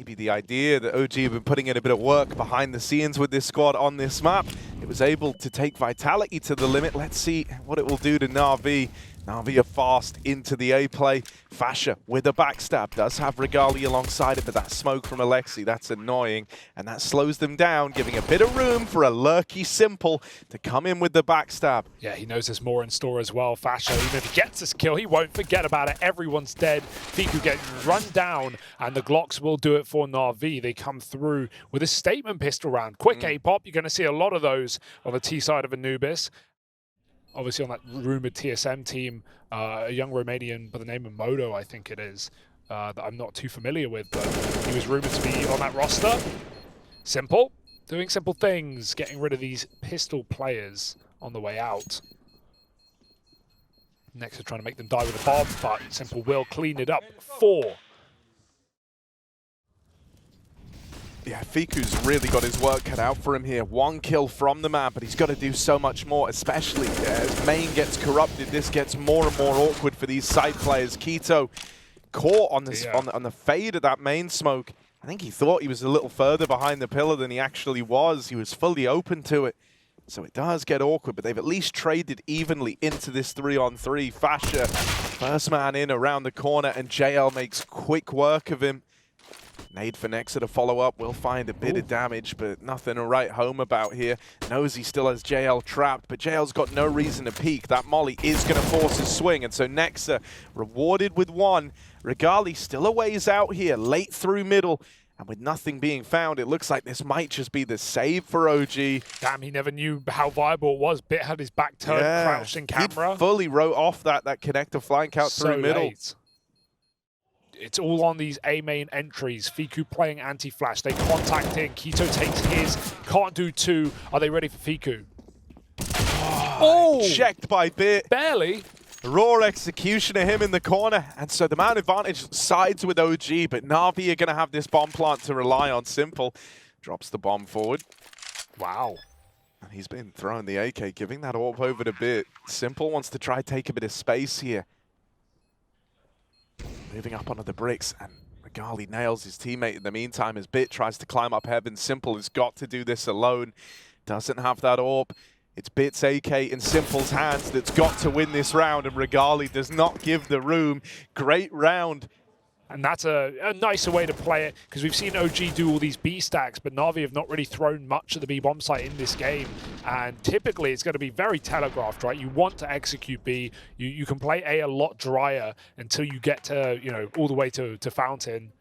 maybe the idea that OG have been putting in a bit of work behind the scenes with this squad on this map. It was able to take Vitality to the limit. Let's see what it will do to NaVi. NaVi are fast into the A play. Fasha with a backstab does have Regali alongside it, but that smoke from Alexi, that's annoying. And that slows them down, giving a bit of room for a lurky Simple to come in with the backstab. Yeah, he knows there's more in store as well. Fasha, even if he gets this kill, he won't forget about it. Everyone's dead. Fiku gets run down, and the Glocks will do it for NaVi. They come through with a statement pistol round. Quick A-pop. You're going to see a lot of those on the T side of Anubis. Obviously on that rumored TSM team, a young Romanian by the name of Modo, I think it is, that I'm not too familiar with, but he was rumored to be on that roster. Simple, doing simple things, getting rid of these pistol players on the way out. Next, are trying to make them die with a bomb, but Simple will clean it up. 4. Yeah, Fiku's really got his work cut out for him here. 1 kill from the map, but he's got to do so much more, especially as main gets corrupted. This gets more and more awkward for these side players. Keto caught on this on the fade of that main smoke. I think he thought he was a little further behind the pillar than he actually was. He was fully open to it. So it does get awkward, but they've at least traded evenly into this 3-on-3. Fasha, first man in around the corner, and JL makes quick work of him. Nade for Nexa to follow up, will find a bit of damage, but nothing to write home about here. Knows he still has JL trapped, but JL's got no reason to peek. That molly is going to force his swing, and so Nexa rewarded with 1. Regali still a ways out here, late through middle, and with nothing being found, it looks like this might just be the save for OG. Damn, he never knew how viable it was. Bit had his back turned, crouched in camera. He fully wrote off that connector flank out through middle. Late. It's all on these A main entries. Fiku playing anti-flash. They contact in. Keto takes his. Can't do 2. Are they ready for Fiku? Oh! Checked by Bit. Barely. Raw execution of him in the corner. And so the man advantage sides with OG, but NaVi are going to have this bomb plant to rely on. Simple drops the bomb forward. Wow. And he's been throwing the AK, giving that AWP over to Bit. Simple wants to try take a bit of space here. Moving up onto the bricks, and Regali nails his teammate in the meantime as Bit tries to climb up heaven. Simple has got to do this alone. Doesn't have that AWP. It's Bit's AK in Simple's hands that's got to win this round, and Regali does not give the room. Great round. And that's a nicer way to play it, because we've seen OG do all these B stacks, but NaVi have not really thrown much of the B bomb site in this game. And typically it's going to be very telegraphed, right? You want to execute B. You can play A a lot drier until you get to, you know, all the way to Fountain.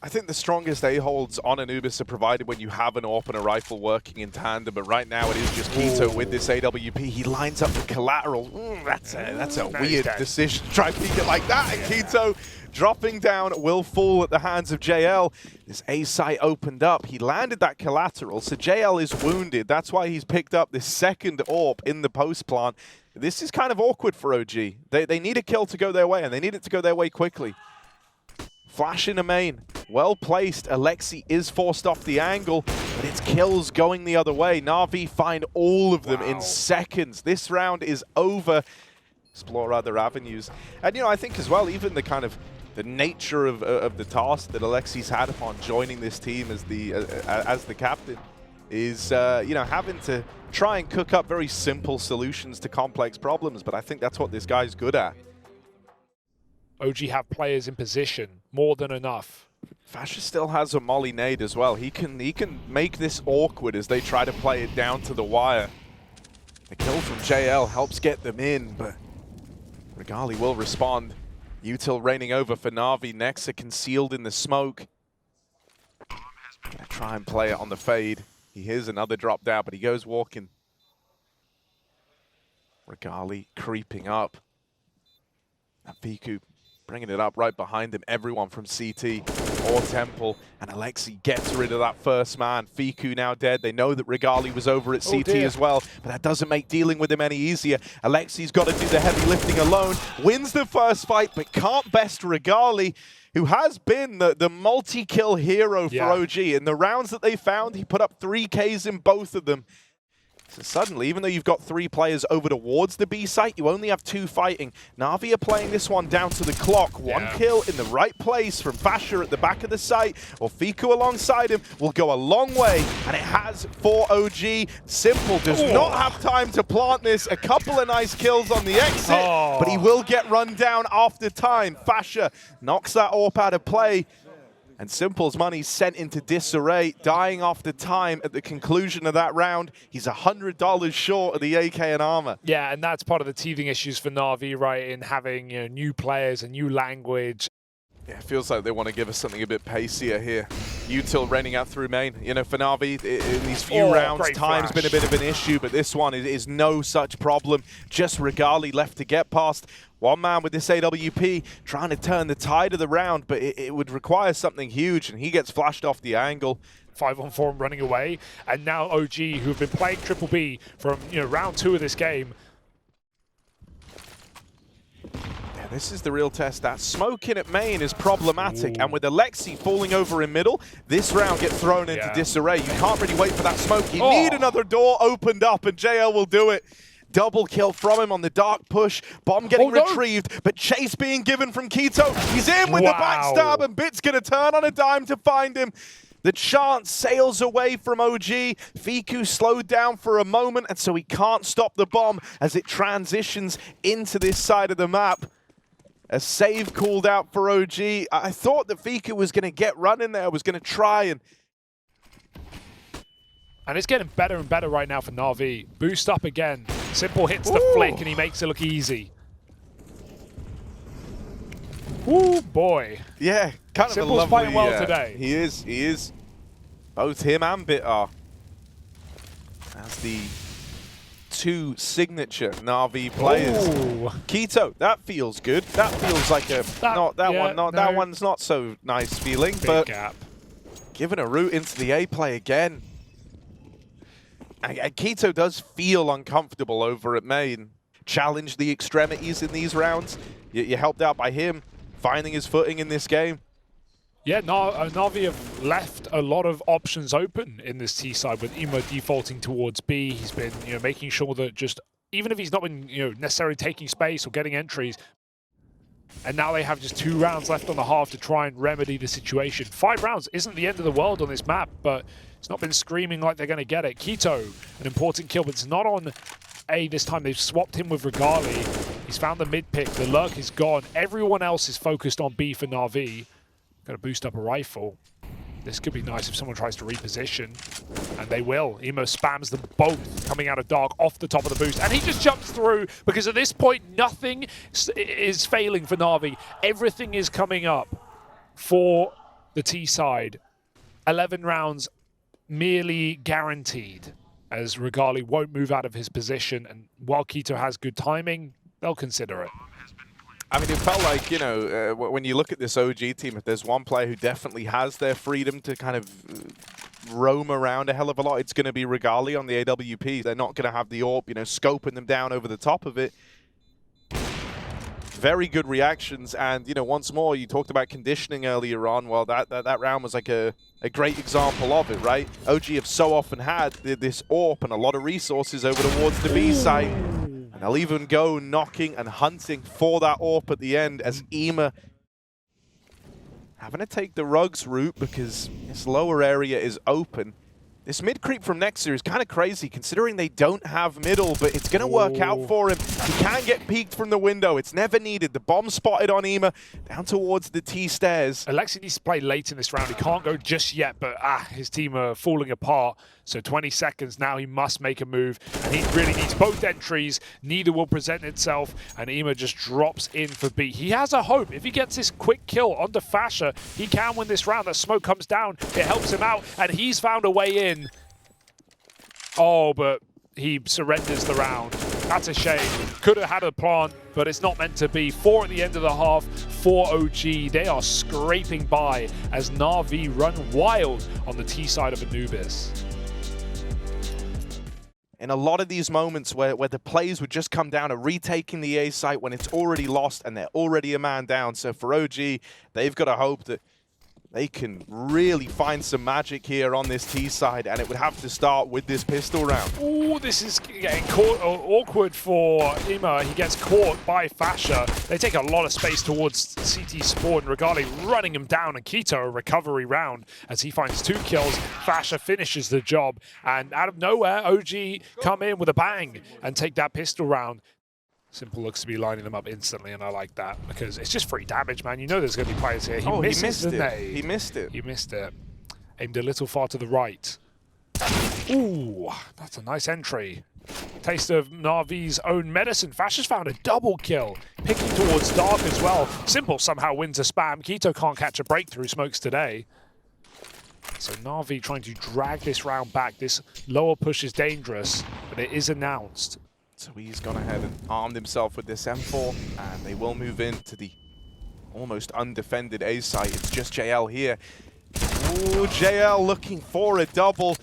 I think the strongest A-holds on Anubis are provided when you have an AWP and a rifle working in tandem, but right now it is just Keto with this AWP. He lines up the collateral. That's a weird decision to try and peek it like that. And Keto dropping down will fall at the hands of JL. This A site opened up. He landed that collateral, so JL is wounded. That's why he's picked up this second AWP in the post plant. This is kind of awkward for OG. They need a kill to go their way, and they need it to go their way quickly. Flash in a main. Well placed. Alexi is forced off the angle, but it's kills going the other way. NaVi find all of them in seconds. This round is over. Explore other avenues. And, you know, I think as well, even the kind of the nature of the task that Alexi's had upon joining this team as the captain is, you know, having to try and cook up very simple solutions to complex problems. But I think that's what this guy's good at. OG have players in position, more than enough. Fasha still has a molly nade as well. He can make this awkward as they try to play it down to the wire. The kill from JL helps get them in, but Regali will respond. Util raining over for NaVi. Nexa concealed in the smoke. Gonna try and play it on the fade. He hears another drop down, but he goes walking. Regali creeping up. And Fiku bringing it up right behind him. Everyone from CT or Temple. And Alexi gets rid of that first man. Fiku now dead. They know that Regali was over at CT as well, but that doesn't make dealing with him any easier. Alexi's got to do the heavy lifting alone. Wins the first fight, but can't best Regali, who has been the multi-kill hero for OG. In the rounds that they found, he put up 3 Ks in both of them. So suddenly, even though you've got 3 players over towards the B site, you only have 2 fighting. Na'Vi are playing this one down to the clock. One kill in the right place from Fasher at the back of the site, or Fiku alongside him, will go a long way, and it has for OG. Simple does not have time to plant this. A couple of nice kills on the exit, but he will get run down after time. Fasher knocks that AWP out of play. And Simple's money sent into disarray, dying after time at the conclusion of that round. He's $100 short of the AK and armor. Yeah, and that's part of the teething issues for Na'Vi, right, in having new players, a new language. Yeah, it feels like they want to give us something a bit pacier here. Util running out through main. You know, for Na'Vi, in these few rounds, time's been a bit of an issue, but this one is no such problem. Just Regali left to get past. One man with this AWP trying to turn the tide of the round, but it would require something huge, and he gets flashed off the angle. 5-on-4 and running away, and now OG, who have been playing Triple B from round 2 of this game. Yeah, this is the real test. That smoke in at main is problematic, and with Alexi falling over in middle, this round gets thrown into disarray. You can't really wait for that smoke. You need another door opened up, and JL will do it. Double kill from him on the dark push. Bomb getting retrieved, but chase being given from Keto. He's in with the backstab, and Bit's going to turn on a dime to find him. The chance sails away from OG. Fiku slowed down for a moment, and so he can't stop the bomb as it transitions into this side of the map. A save called out for OG. I thought that Fiku was going to get running there, was going to try and... And it's getting better and better right now for Na'Vi. Boost up again. Simple hits the flick and he makes it look easy. Ooh, boy. Yeah, kind of Simple's a lovely, playing well today. He is. Both him and Bit are. As the 2 signature Na'Vi players. Ooh. Keto, that feels good. That feels like a that one's not so nice feeling, Big but gap. Given a route into the A play again. And Keto does feel uncomfortable over at main. Challenge the extremities in these rounds. You're helped out by him finding his footing in this game. Yeah, Na'Vi have left a lot of options open in this T side with Emo defaulting towards B. He's been making sure that just, even if he's not been necessarily taking space or getting entries, and now they have just 2 rounds left on the half to try and remedy the situation. 5 rounds isn't the end of the world on this map, but it's not been screaming like they're going to get it. Keto, an important kill, but it's not on A this time. They've swapped him with Regali. He's found the mid pick. The lurk is gone. Everyone else is focused on B for Na'Vi. Got to boost up a rifle. This could be nice if someone tries to reposition. And they will. Emo spams them both coming out of dark off the top of the boost. And he just jumps through because at this point, nothing is failing for Na'Vi. Everything is coming up for the T side. 11 rounds merely guaranteed as Regali won't move out of his position. And while Keto has good timing, they'll consider it. I mean, it felt like, when you look at this OG team, if there's one player who definitely has their freedom to kind of roam around a hell of a lot, it's going to be Regali on the AWP. They're not going to have the AWP, scoping them down over the top of it. Very good reactions, and, once more, you talked about conditioning earlier on. Well, that round was like a great example of it, right? OG have so often had this AWP and a lot of resources over towards the B site. And they'll even go knocking and hunting for that AWP at the end as EMA having to take the rugs route because this lower area is open. This mid creep from Nexer is kind of crazy considering they don't have middle, but it's going to work out for him. He can get peeked from the window. It's never needed. The bomb spotted on EMA down towards the T stairs. Alexi needs to play late in this round. He can't go just yet, but his team are falling apart. So 20 seconds now, he must make a move. And he really needs both entries. Neither will present itself. And EMA just drops in for B. He has a hope. If he gets this quick kill onto Fasher, he can win this round. That smoke comes down. It helps him out. And he's found a way in. Oh, but he surrenders the round. That's a shame. Could have had a plant, but it's not meant to be. 4 at the end of the half for OG. They are scraping by as Na'Vi run wild on the T side of Anubis. In a lot of these moments where the plays would just come down to retaking the A site when it's already lost and they're already a man down. So for OG, they've got to hope that they can really find some magic here on this T side, and it would have to start with this pistol round. Oh, this is getting caught, awkward for Ima. He gets caught by Fasha. They take a lot of space towards CT Sport, and Regali running him down, and Keto a recovery round as he finds 2 kills. Fasha finishes the job, and out of nowhere, OG come in with a bang and take that pistol round. Simple looks to be lining them up instantly, and I like that because it's just free damage, man. You know there's going to be players here. He missed it. He missed it. He missed it. Aimed a little far to the right. Ooh, that's a nice entry. Taste of NaVi's own medicine. Fasha's found a double kill, picking towards Dark as well. Simple somehow wins a spam. Keto can't catch a breakthrough smokes today. So NaVi trying to drag this round back. This lower push is dangerous, but it is announced. So he's gone ahead and armed himself with this M4, and they will move into the almost undefended A site. It's just JL here. Ooh, JL looking for a double.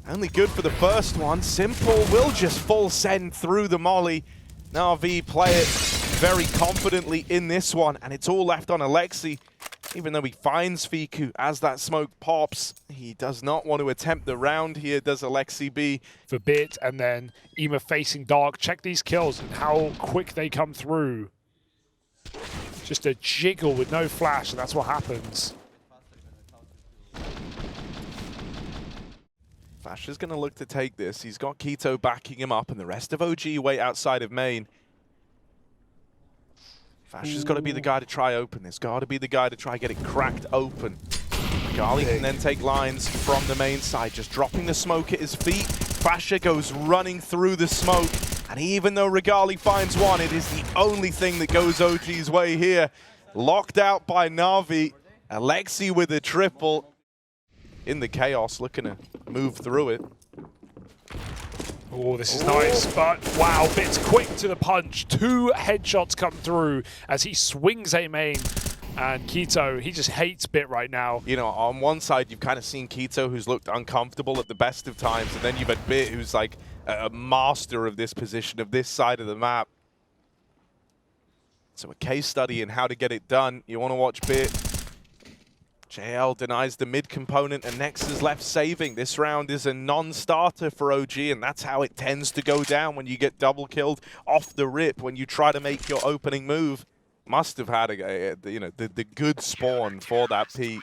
Only good for the first one. Simple will just full send through the molly. NaVi play it very confidently in this one, and it's all left on Alexi. Even though he finds Fiku as that smoke pops, he does not want to attempt the round here, does Alexi B. For Bit, and then Ima facing Dark. Check these kills and how quick they come through. Just a jiggle with no flash, and that's what happens. Fasha's going to look to take this. He's got Keto backing him up, and the rest of OG wait outside of main. Fasha's got to be the guy to try open this. Got to be the guy to try get it cracked open. Regali can then take lines from the main side, just dropping the smoke at his feet. Fasha goes running through the smoke, and even though Regali finds one, it is the only thing that goes OG's way here. Locked out by NaVi. Alexi with a triple. In the chaos, looking to move through it. Oh, this is nice, but wow, Bit's quick to the punch. 2 headshots come through as he swings a main. And Keto, he just hates Bit right now. You know, on one side, you've kind of seen Keto, who's looked uncomfortable at the best of times, and then you've had Bit, who's like a master of this position, of this side of the map. So a case study in how to get it done. You want to watch Bit. JL denies the mid component, and Nex is left saving. This round is a non-starter for OG, and that's how it tends to go down when you get double killed off the rip when you try to make your opening move. Must have had the good spawn for that peak.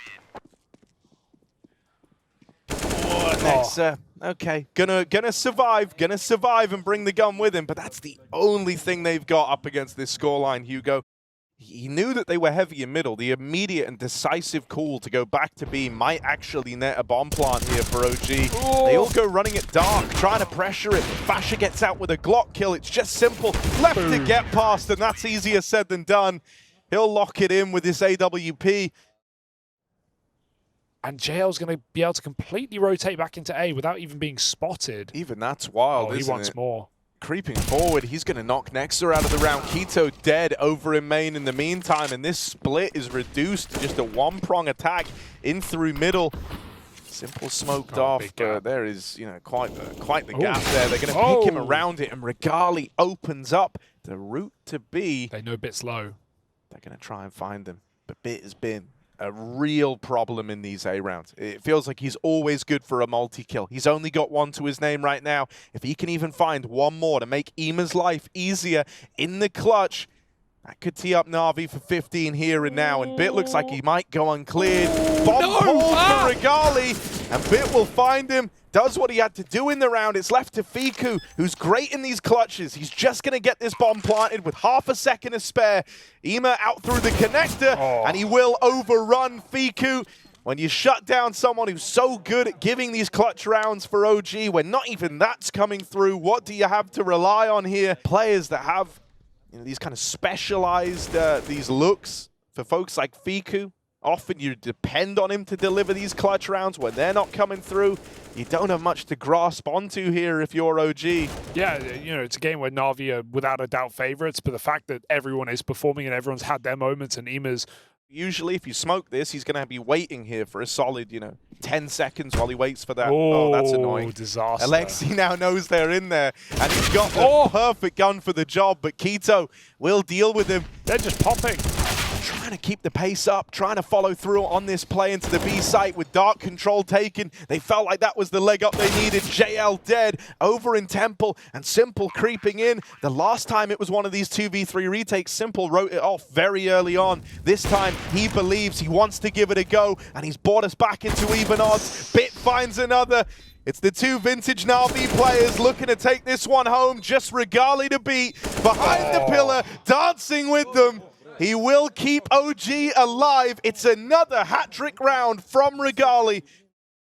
Nex, okay, gonna survive and bring the gun with him, but that's the only thing they've got up against this scoreline, Hugo. He knew that they were heavy in middle. The immediate and decisive call to go back to B might actually net a bomb plant here for OG. Ooh. They all go running it dark, trying to pressure it. Fasha gets out with a Glock kill. It's just simple. Left to get past, and that's easier said than done. He'll lock it in with this AWP. And JL's going to be able to completely rotate back into A without even being spotted. Even that's wild, he wants more. Creeping forward, he's going to knock Nexa out of the round. Keto dead over in main in the meantime, and this split is reduced to just a one-prong attack in through middle. Simple smoked off, but there is, quite the gap there. They're going to pick him around it, and Regali opens up the route to B. They know Bit's low. They're going to try and find him, but Bit has been a real problem in these A rounds. It feels like he's always good for a multi-kill. He's only got 1 to his name right now. If he can even find 1 more to make Ima's life easier in the clutch, that could tee up NaVi for 15 here and now. And Bit looks like he might go uncleared. Bomb pulled for Regali, and Bit will find him. Does what he had to do in the round. It's left to Fiku, who's great in these clutches. He's just going to get this bomb planted with half a second to spare. Ima out through the connector, and he will overrun Fiku. When you shut down someone who's so good at giving these clutch rounds for OG, when not even that's coming through, what do you have to rely on here? Players that have these kind of specialized these looks for folks like Fiku. Often you depend on him to deliver these clutch rounds. When they're not coming through, you don't have much to grasp onto here if you're OG. Yeah, it's a game where NaVi are without a doubt favorites, but the fact that everyone is performing and everyone's had their moments, and Ima's... Usually if you smoke this, he's going to be waiting here for a solid, 10 seconds while he waits for that. Oh, that's annoying. Disaster. Alexi now knows they're in there, and he's got the perfect gun for the job, but Keto will deal with him. They're just popping. trying to keep the pace up, trying to follow through on this play into the B site with dark control taken. They felt like that was the leg up they needed. JL dead, over in Temple, and Simple creeping in. The last time it was one of these 2v3 retakes, Simple wrote it off very early on. This time, he believes, he wants to give it a go, and he's brought us back into even odds. Bit finds another. It's the two vintage NaVi players looking to take this one home. Just Regali to beat. Behind the pillar, dancing with them. He will keep OG alive. It's another hat-trick round from Regali.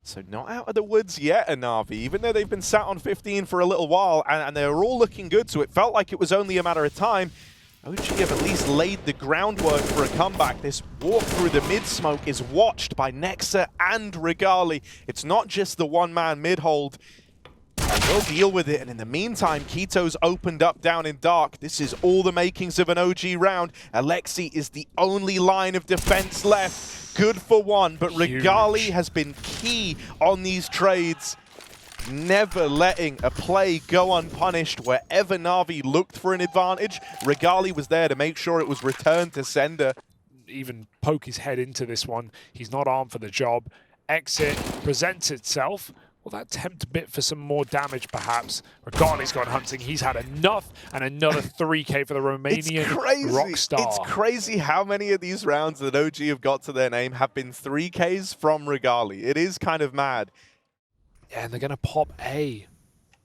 So not out of the woods yet, a NaVi, even though they've been sat on 15 for a little while, and they were all looking good, so it felt like it was only a matter of time. OG have at least laid the groundwork for a comeback. This walk through the mid-smoke is watched by Nexa and Regali. It's not just the one-man mid-hold. And we'll deal with it, and in the meantime, Keto's opened up down in dark. This is all the makings of an OG round. Alexi is the only line of defense left. Good for one, but Regali has been key on these trades. Never letting a play go unpunished. Wherever NaVi looked for an advantage, Regali was there to make sure it was returned to sender. Even poke his head into this one. He's not armed for the job. Exit presents itself. Will that tempt a bit for some more damage, perhaps? Regali's gone hunting. He's had enough, and another 3K for the Romanian rockstar. It's crazy how many of these rounds that OG have got to their name have been 3Ks from Regali. It is kind of mad. Yeah, and they're going to pop A.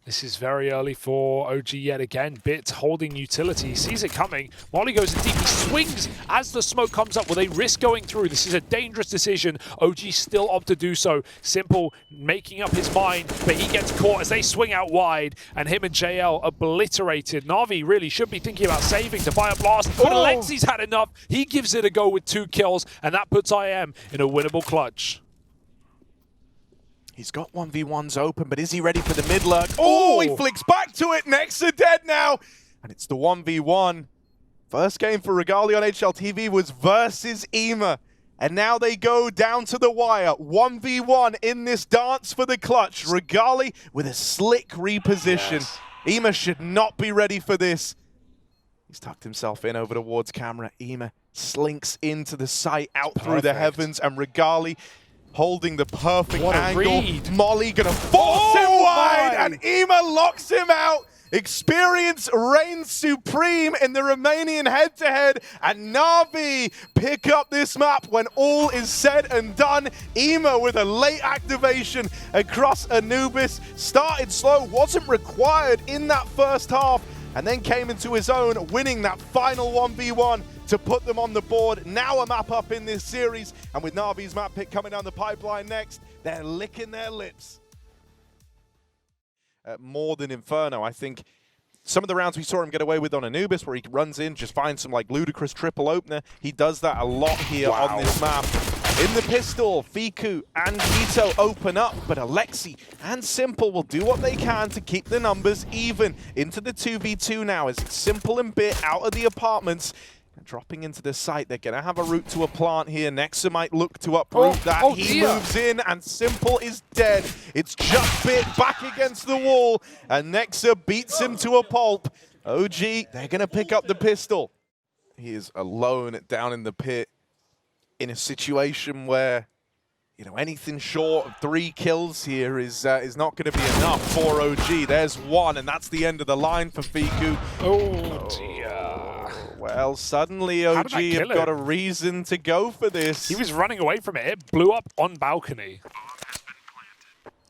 This is very early for OG yet again. Bits holding utility. He sees it coming. Molly goes in deep. He swings as the smoke comes up. Will they risk going through? This is a dangerous decision. OG still opt to do so. Simple making up his mind, but he gets caught as they swing out wide, and him and JL obliterated. NaVi really should be thinking about saving to buy up last, but Alexi's had enough. He gives it a go with 2 kills, and that puts IEM in a winnable clutch. He's got 1v1s open, but is he ready for the mid-lurk? Oh, he flicks back to it. Nexa dead now. And it's the 1v1. First game for Regali on HLTV was versus EMA. And now they go down to the wire. 1v1 in this dance for the clutch. Regali with a slick reposition. Yes. EMA should not be ready for this. He's tucked himself in over towards camera. EMA slinks into the site, out through the heavens, and Regali holding the perfect angle. Read. Molly gonna force him wide, and EMA locks him out. Experience reigns supreme in the Romanian head-to-head, and NaVi pick up this map when all is said and done. EMA with a late activation across Anubis. Started slow, wasn't required in that first half, and then came into his own, winning that final 1v1 to put them on the board. Now a map up in this series, and with NaVi's map pick coming down the pipeline next, they're licking their lips. More than Inferno, I think some of the rounds we saw him get away with on Anubis, where he runs in, just finds some like ludicrous triple opener. He does that a lot here on this map. In the pistol, Fiku and Keto open up, but Alexi and Simple will do what they can to keep the numbers even. Into the 2v2 now as Simple and Bit out of the apartments. Dropping into the site, they're going to have a route to a plant here. Nexa might look to uproot that. He moves in, and Simple is dead. It's just Bit back against the wall, and Nexa beats him to a pulp. OG, they're going to pick up the pistol. He is alone down in the pit in a situation where, you know, anything short of 3 kills here is not going to be enough for OG. There's one, and that's the end of the line for Fiku. Oh dear. Well, suddenly OG have got a reason to go for this. He was running away from it. It blew up on balcony.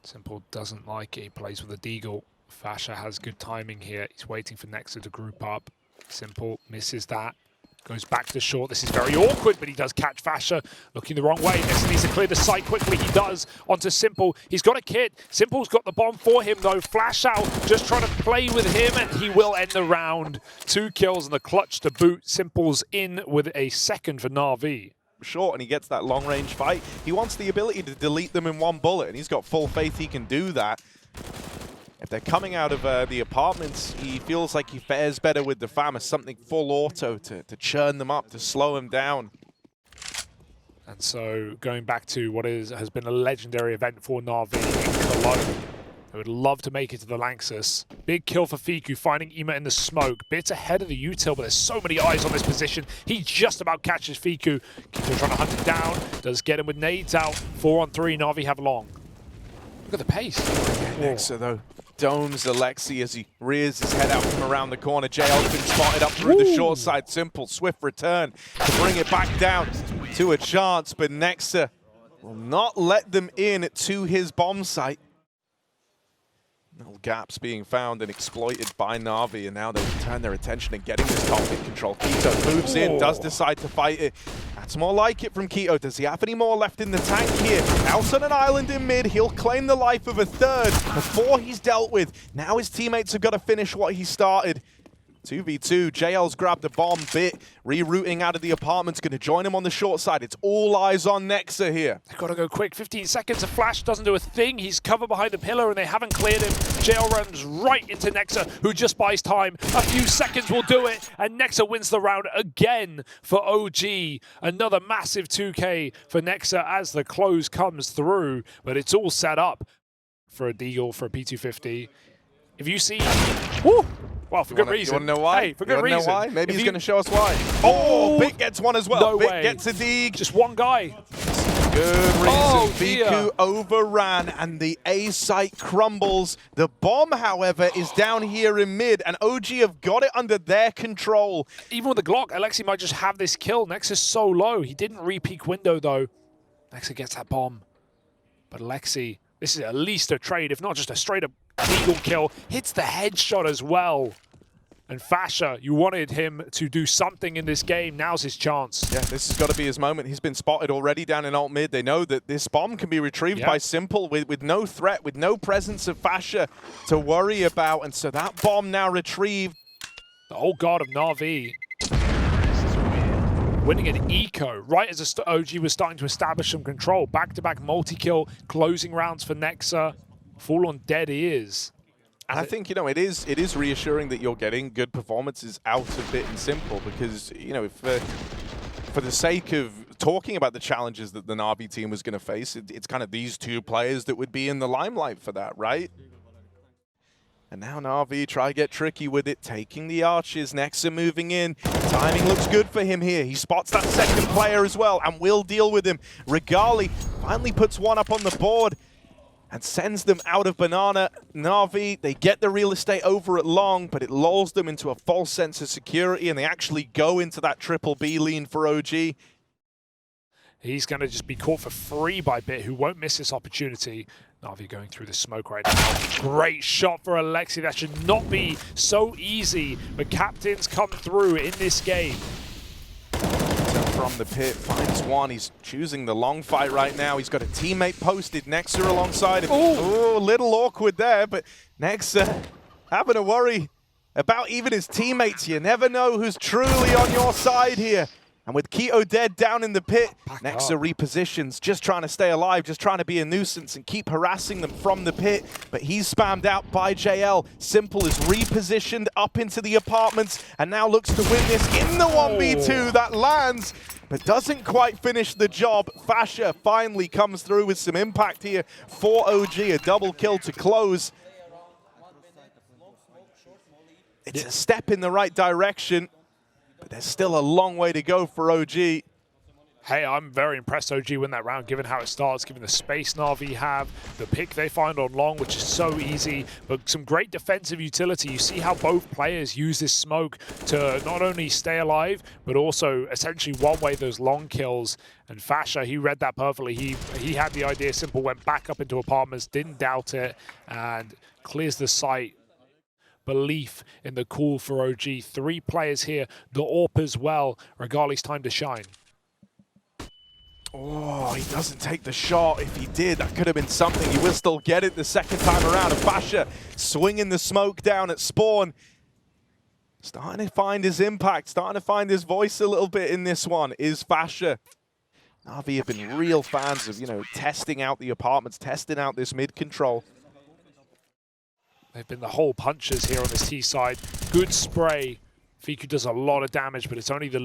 Simple doesn't like it. He plays with a deagle. Fasha has good timing here. He's waiting for Nexa to group up. Simple misses that. Goes back to short. This is very awkward, but he does catch Fasha looking the wrong way. Nexa needs to clear the site quickly. He does onto Simple. He's got a kit. Simple's got the bomb for him, though. Flash out, just trying to play with him, and he will end the round. 2 kills and the clutch to boot. Simple's in with a second for NaVi. Short, and he gets that long-range fight. He wants the ability to delete them in 1 bullet, and he's got full faith he can do that. If they're coming out of the apartments, he feels like he fares better with the FAM as something full auto to churn them up, to slow him down. And so going back to what has been a legendary event for NaVi in Cologne, I would love to make it to the Lanxess. Big kill for Fiku, finding Ema in the smoke. Bit ahead of the util, but there's so many eyes on this position. He just about catches Fiku. Kito trying to hunt him down. Does get him with nades out. 4-on-3, Na'Vi have long. Look at the pace. Nexa, though, domes Alexi as he rears his head out from around the corner. JL's been spotted up through the short side. Simple, swift return to bring it back down to a chance, but Nexa will not let them in to his bomb site. Little gaps being found and exploited by Na'Vi, and now they turn their attention and getting this top mid control. Kito moves in, does decide to fight it. That's more like it from Kito. Does he have any more left in the tank here? Out on an island in mid, he'll claim the life of a third before he's dealt with. Now his teammates have got to finish what he started. 2v2, JL's grabbed the bomb bit, rerouting out of the apartments, going to join him on the short side. It's all eyes on Nexa here. They've got to go quick. 15 seconds, a flash doesn't do a thing. He's covered behind the pillar and they haven't cleared him. JL runs right into Nexa, who just buys time. A few seconds will do it, and Nexa wins the round again for OG. Another massive 2K for Nexa as the close comes through, but it's all set up for a Deagle, for a P250. If you see... Woo! Well, for good reason. You want to know why? Hey, for good reason. Know why? Maybe he's going to show us why. Oh, Bit gets one as well. No Bit way. gets a dig. Just one guy. Good reason. Oh, Fiku overran and the A site crumbles. The bomb, however, is down here in mid, and OG have got it under their control. Even with the Glock, Alexi might just have this kill. Nexa is so low. He didn't re-peek window, though. Nexa gets that bomb. But Alexi, this is at least a trade, if not just a straight-up eagle kill. Hits the headshot as well. And Fasha, you wanted him to do something in this game. Now's his chance. Yeah, this has got to be his moment. He's been spotted already down in alt mid. They know that this bomb can be retrieved by Simple with no threat, with no presence of Fasha to worry about. And so that bomb now retrieved. The old god of Na'Vi. Winning an eco right as OG was starting to establish some control. Back-to-back multi-kill, closing rounds for Nexa. Full on dead ears. And I think, you know, it is reassuring that you're getting good performances out of Bit and Simple because, you know, for the sake of talking about the challenges that the Na'Vi team was going to face, it's kind of these two players that would be in the limelight for that, right? And now Na'Vi try to get tricky with it, taking the arches. Nexa moving in. Timing looks good for him here. He spots that second player as well and will deal with him. Regali finally puts one up on the board and sends them out of Banana. Na'Vi, they get the real estate over at long, but it lulls them into a false sense of security, and they actually go into that triple B lean for OG. He's going to just be caught for free by Bit, who won't miss this opportunity. Na'Vi going through the smoke right now. Great shot for Alexi. That should not be so easy, but captains come through in this game. From the pit, finds one. He's choosing the long fight right now. He's got a teammate posted, Nexa alongside him. Oh, a little awkward there, but Nexa having a worry about even his teammates. You never know who's truly on your side here. And with Kito dead down in the pit, Nexa repositions, just trying to stay alive, just trying to be a nuisance and keep harassing them from the pit. But he's spammed out by JL. Simple is repositioned up into the apartments and now looks to win this in the 1v2 that lands, but doesn't quite finish the job. Fasha finally comes through with some impact here for OG, a double kill to close. It's a step in the right direction, but there's still a long way to go for OG. Hey, I'm very impressed OG win that round, given how it starts, given the space Na'Vi have, the pick they find on long, which is so easy, but some great defensive utility. You see how both players use this smoke to not only stay alive, but also essentially one-way those long kills. And Fasha, he read that perfectly. He had the idea. Simple went back up into apartments, didn't doubt it, and clears the site. Belief in the call for OG. 3 players here, the AWP as well. Regali's time to shine. Oh, he doesn't take the shot. If he did, that could have been something. He will still get it the second time around. And Fasha swinging the smoke down at spawn. Starting to find his impact, starting to find his voice a little bit in this one is Fasha. Na'Vi have been real fans of, you know, testing out the apartments, testing out this mid control. They've been the hole punchers here on this T side. Good spray Fiku does a lot of damage, but it's only the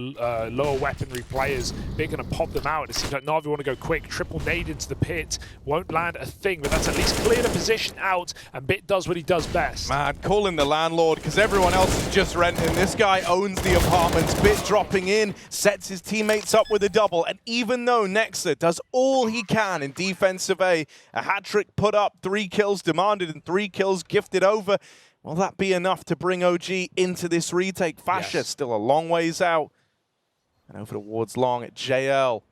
lower weaponry players. They're going to pop them out. It seems like NaVi want to go quick. Triple nade into the pit. Won't land a thing, but that's at least cleared a position out, and Bit does what he does best. Man, calling the landlord because everyone else is just renting. This guy owns the apartments. Bit dropping in, sets his teammates up with a double, and even though Nexa does all he can in defensive A hat-trick put up, 3 kills demanded and 3 kills gifted over, will that be enough to bring OG into this retake? Fasha still a long ways out. And over towards long at JL.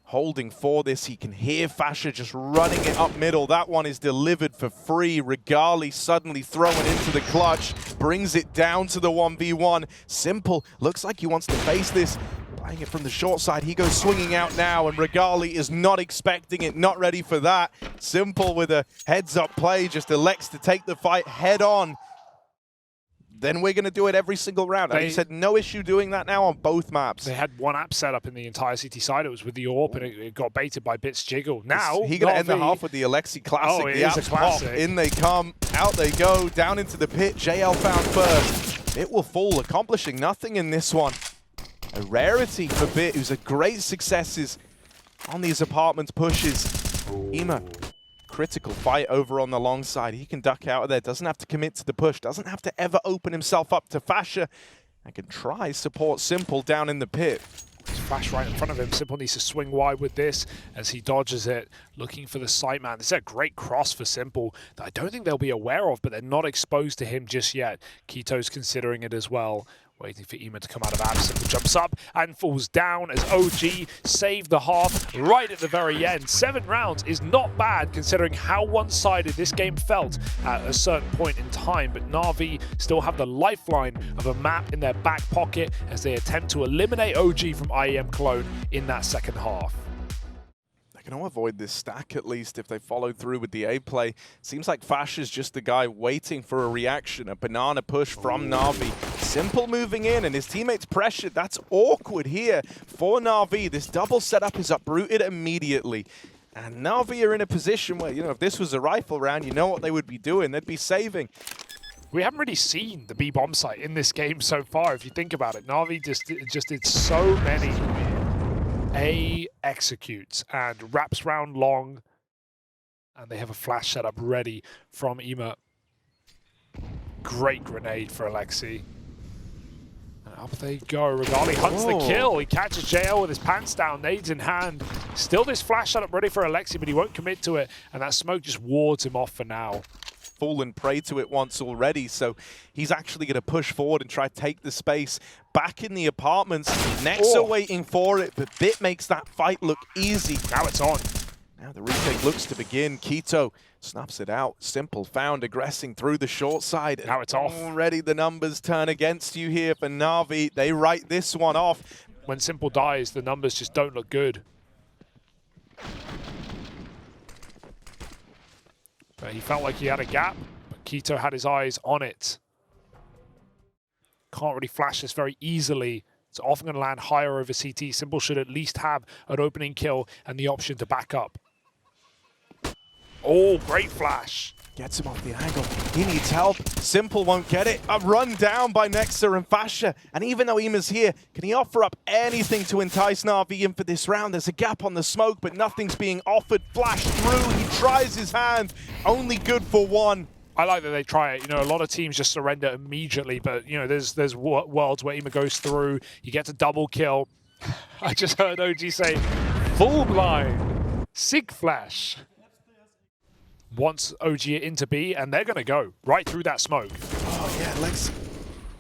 Holding for this, he can hear Fasha just running it up middle. That one is delivered for free. Regali suddenly throwing into the clutch, brings it down to the 1v1. Simple, looks like he wants to face this. Playing it from the short side, he goes swinging out now, and Regali is not expecting it, not ready for that. Simple with a heads-up play, just elects to take the fight head on. Then we're going to do it every single round. He said no issue doing that now on both maps. They had one app set up in the entire CT side. It was with the AWP, and it got baited by Bit's Jiggle. Now, he's going to end the half with the Alexi Classic. Oh, it the is a classic. Pop. In they come, out they go, down into the pit. JL found first. It will fall, accomplishing nothing in this one. A rarity for Bit, who's had great successes on these apartment pushes. Ema, critical fight over on the long side. He can duck out of there, doesn't have to commit to the push, doesn't have to ever open himself up to Fasha, and can try support Simple down in the pit. Flash right in front of him. Simple needs to swing wide with this as he dodges it, looking for the sight man. This is a great cross for Simple that I don't think they'll be aware of, but they're not exposed to him just yet. Kito's considering it as well. Waiting for Ema to come out of abs. Simple jumps up and falls down as OG saved the half right at the very end. 7 rounds is not bad considering how one-sided this game felt at a certain point in time, but NaVi still have the lifeline of a map in their back pocket as they attempt to eliminate OG from IEM Cologne in that second half. They can avoid this stack at least if they follow through with the A play. Seems like Fasha's just the guy waiting for a reaction, a banana push from NaVi. Simple moving in and his teammates pressured. That's awkward here for NaVi. This double setup is uprooted immediately. And NaVi are in a position where, you know, if this was a rifle round, you know what they would be doing. They'd be saving. We haven't really seen the B bomb site in this game so far, if you think about it. NaVi just did so many A executes and wraps round long, and they have a flash setup ready from Ema. Great grenade for Alexi. And up they go. Regali hunts the kill. He catches JL with his pants down, nades in hand. Still this flash setup ready for Alexi, but he won't commit to it, and that smoke just wards him off for now. Fallen prey to it once already, so he's actually going to push forward and try to take the space back in the apartments. Nexa waiting for it, but Bit makes that fight look easy. Now it's on. Now the retake looks to begin. Kito snaps it out. Simple found aggressing through the short side. Now it's off. Already the numbers turn against you here for NaVi. They write this one off. When Simple dies, the numbers just don't look good. But he felt like he had a gap, but Kito had his eyes on it. Can't really flash this very easily. It's often going to land higher over CT. Simple should at least have an opening kill and the option to back up. Oh, great flash. Gets him off the angle. He needs help. Simple won't get it. A run down by Nexa and Fasha. And even though Ema's here, can he offer up anything to entice NaVi in for this round? There's a gap on the smoke, but nothing's being offered. Flash through. He tries his hand. Only good for one. I like that they try it. You know, a lot of teams just surrender immediately, but, you know, there's worlds where Ema goes through. You get to double kill. I just heard OG say, full blind. Sig flash. Wants OG into B, and they're going to go right through that smoke. Oh, yeah, Lex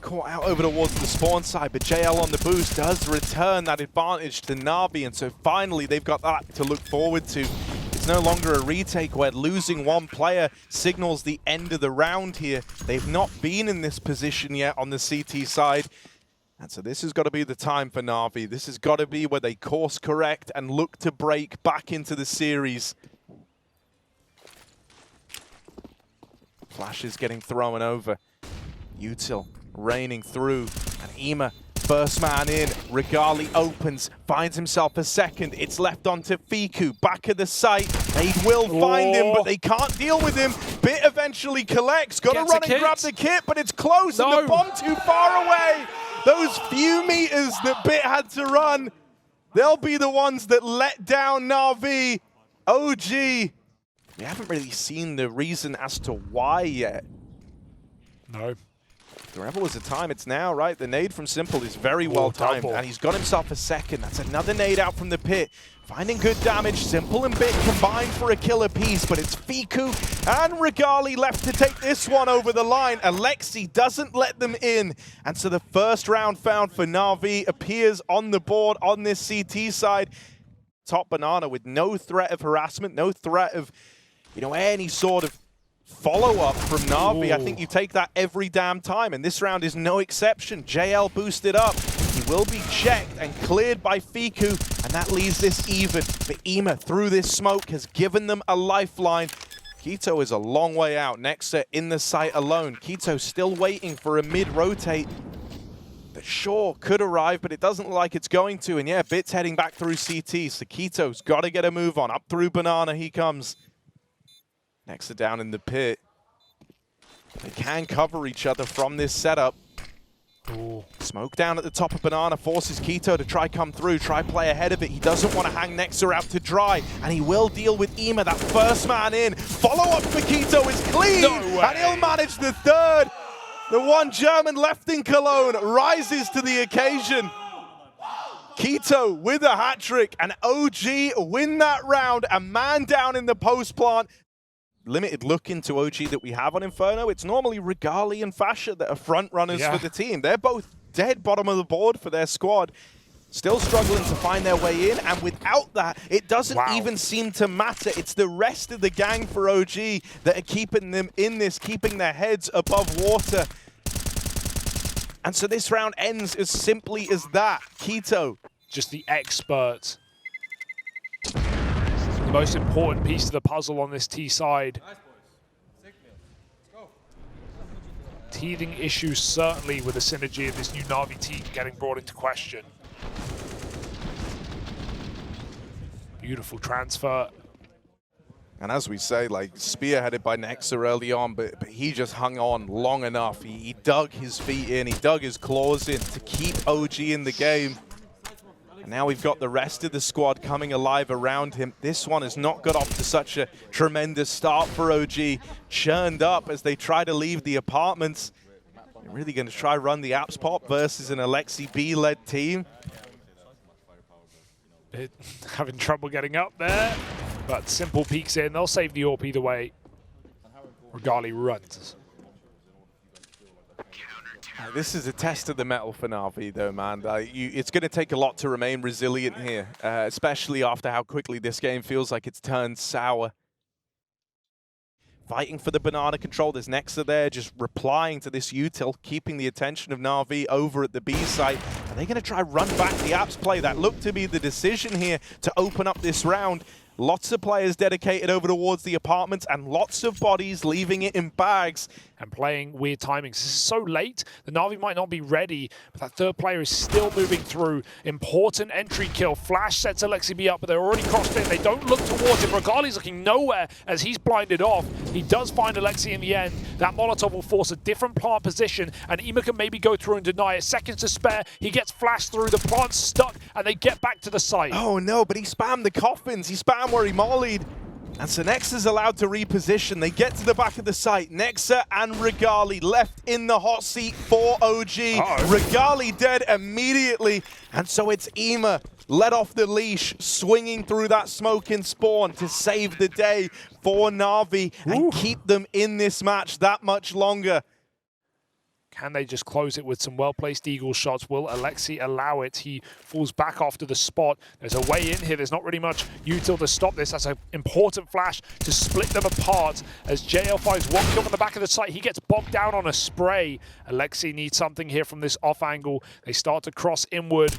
caught out over towards the spawn side, but JL on the boost does return that advantage to NaVi, and so finally they've got that to look forward to. It's no longer a retake where losing one player signals the end of the round here. They've not been in this position yet on the CT side. And so this has got to be the time for NaVi. This has got to be where they course correct and look to break back into the series. Flash is getting thrown over. Util raining through, and Ema First man in, Regali opens, finds himself a second. It's left onto Fiku, back of the site. They will find him, but they can't deal with him. Bit eventually collects, gotta run and grab the kit, but it's close and the bomb too far away. Those few meters that Bit had to run, they'll be the ones that let down NaVi. OG, we haven't really seen the reason as to why yet. No. There ever was a time, it's now, right? The nade from Simple is very well timed, and he's got himself a second. That's another nade out from the pit. Finding good damage, Simple and Bit combined for a killer piece, but it's Fiku and Regali left to take this one over the line. Alexi doesn't let them in, and so the first round found for NaVi appears on the board on this CT side. Top Banana with no threat of harassment, no threat of, you know, any sort of follow-up from NaVi. I think you take that every damn time, and this round is no exception. JL boosted up. He will be checked and cleared by Fiku, and that leaves this even. But Ema, through this smoke, has given them a lifeline. Quito is a long way out. Nexa in the site alone. Quito still waiting for a mid-rotate that sure could arrive, but it doesn't look like it's going to. And yeah, Bit's heading back through CT, so Quito's got to get a move on. Up through Banana he comes. Nexa down in the pit. They can cover each other from this setup. Ooh. Smoke down at the top of Banana forces Quito to try come through, try play ahead of it. He doesn't want to hang Nexa out to dry, and he will deal with Ema, that first man in. Follow-up for Quito is clean, and he'll manage the third. The one German left in Cologne rises to the occasion. Quito with a hat-trick, and OG win that round. A man down in the post plant. Limited look into OG that we have on Inferno. It's normally Regali and Fasha that are front runners for the team. They're both dead bottom of the board for their squad. Still struggling to find their way in, and without that, it doesn't even seem to matter. It's the rest of the gang for OG that are keeping them in this, keeping their heads above water. And so this round ends as simply as that. Quito. Just the expert. The most important piece of the puzzle on this T side. Teething issues certainly with the synergy of this new NaVi team getting brought into question. Beautiful transfer. And as we say, like, spearheaded by Nexa early on, but he just hung on long enough. He dug his feet in, he dug his claws in to keep OG in the game. And now we've got the rest of the squad coming alive around him. This one has not got off to such a tremendous start for OG. Churned up as they try to leave the apartments. They're really going to try run the Apps Pop versus an Alexi B-led team. Having trouble getting up there, but Simple peeks in. They'll save the AWP either way. Regali runs. This is a test of the metal for NaVi, though, man. It's going to take a lot to remain resilient here, especially after how quickly this game feels like it's turned sour. Fighting for the Banana control. There's Nexa there, just replying to this util, keeping the attention of NaVi over at the B site. Are they going to try run back the Apps play? That looked to be the decision here to open up this round. Lots of players dedicated over towards the apartments and lots of bodies leaving it in bags. And playing weird timings. This is so late, the NaVi might not be ready, but that third player is still moving through. Important entry kill. Flash sets Alexi B up, but they're already crossed in. They don't look towards him. Regali's looking nowhere as he's blinded off. He does find Alexi in the end. That Molotov will force a different plant position, and Ema can maybe go through and deny it. Seconds to spare. He gets flashed through. The plant's stuck, and they get back to the site. Oh no, but he spammed the coffins. He spammed where he mollied. And so Nexa's allowed to reposition. They get to the back of the site. Nexa and Regali left in the hot seat for OG. Regali dead immediately. And so it's Ema let off the leash, swinging through that smoke in spawn to save the day for NaVi and keep them in this match that much longer. Can they just close it with some well-placed Eagle shots? Will Alexi allow it? He falls back after the spot. There's a way in here. There's not really much util to stop this. That's an important flash to split them apart. As JL finds one kill on the back of the site, he gets bogged down on a spray. Alexi needs something here from this off angle. They start to cross inward.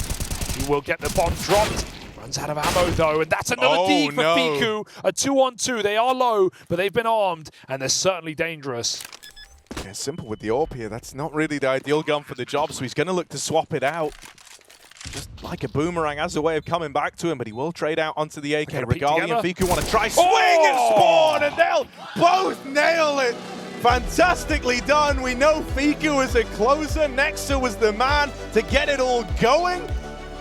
He will get the bomb dropped. Runs out of ammo though, and that's another D for Fiku. A 2-on-2. They are low, but they've been armed, and they're certainly dangerous. Yeah, Simple with the AWP here. That's not really the ideal gun for the job, so he's going to look to swap it out. Just like a boomerang as a way of coming back to him, but he will trade out onto the AK. Regali and Fiku want to try swing and spawn, and they'll both nail it. Fantastically done. We know Fiku is a closer. Nexa was the man to get it all going.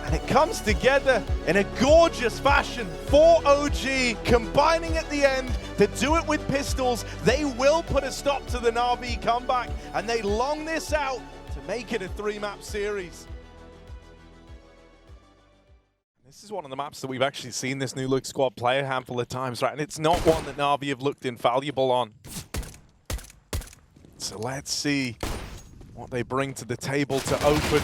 And it comes together in a gorgeous fashion for OG, combining at the end to do it with pistols. They will put a stop to the NaVi comeback, and they long this out to make it a 3-map series. This is one of the maps that we've actually seen this new look squad play a handful of times, right? And it's not one that NaVi have looked infallible on. So let's see what they bring to the table to open.